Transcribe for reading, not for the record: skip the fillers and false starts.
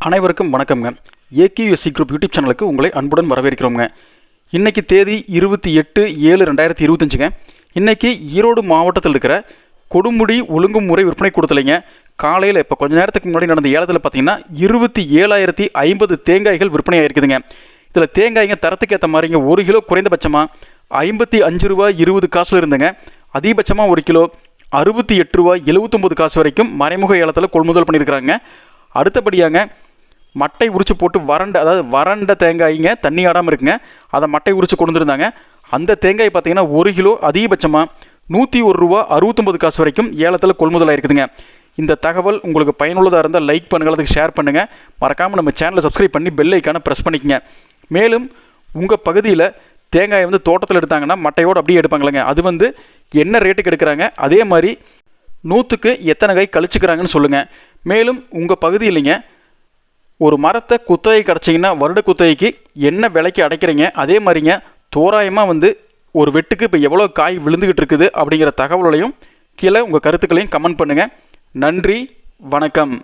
அனைவருக்கும் வணக்கம்ங்க. AQSC group YouTube சேனலுக்கு உங்களை அன்புடன் வரவேற்கிறோங்க. இன்றைக்கி தேதி 28/7/2025ங்க. இன்றைக்கி ஈரோடு மாவட்டத்தில் இருக்கிற கொடுமுடி ஒழுங்குமுறை விற்பனை கூடத்துலைங்க காலையில் இப்போ கொஞ்சம் நேரத்துக்கு முன்னாடி நடந்த ஏலத்தில் பார்த்தீங்கன்னா 27,050 தேங்காய்கள் விற்பனை ஆகிருக்குதுங்க. இதில் தேங்காய்ங்க தரத்துக்கு ஏற்ற மாதிரிங்க 1 கிலோ குறைந்தபட்சமாக 55 ரூபா 20 காசில் இருந்துங்க. அதிகபட்சமாக 1 கிலோ 68 ரூபா 79 காசு வரைக்கும் மறைமுக ஏலத்தில் கொள்முதல் பண்ணியிருக்கிறாங்க. அடுத்தபடியாங்க மட்டை உரிச்சு போட்டு வறண்ட தேங்காய்ங்க தண்ணி ஆடாமல் இருக்குங்க. அதை மட்டை உரிச்சு கொண்டு வந்துருந்தாங்க. அந்த தேங்காய் பார்த்தீங்கன்னா 1 கிலோ அதிகபட்சமாக 101 ரூபா 69 காசு வரைக்கும் ஏலத்தில் கொள்முதல் ஆயிருக்குதுங்க. இந்த தகவல் உங்களுக்கு பயனுள்ளதாக இருந்தால் லைக் பண்ணுங்கள், அதுக்கு ஷேர் பண்ணுங்கள். மறக்காமல் நம்ம சேனலை சப்ஸ்கிரைப் பண்ணி பெல் ஐக்கானை ப்ரெஸ் பண்ணிக்கங்க. மேலும் உங்கள் பகுதியில் தேங்காயை தோட்டத்தில் எடுத்தாங்கன்னா மட்டையோடு அப்படியே எடுப்பாங்களேங்க, அது என்ன ரேட்டுக்கு எடுக்கிறாங்க, அதே மாதிரி 100க்கு எத்தனை காய் கழிச்சுக்கிறாங்கன்னு சொல்லுங்கள். மேலும் உங்கள் பகுதியிலைங்க ஒரு மரத்தை குத்தகை கிடச்சிங்கன்னா வருட குத்தகைக்கு என்ன விலைக்கு அடைக்கிறீங்க, அதே மாதிரிங்க தோராயமாக ஒரு வெட்டுக்கு இப்போ எவ்வளோ காய் விழுந்துக்கிட்டு இருக்குது அப்படிங்கிற தகவலையும் கீழே உங்கள் கருத்துக்களையும் கமெண்ட் பண்ணுங்கள். நன்றி, வணக்கம்.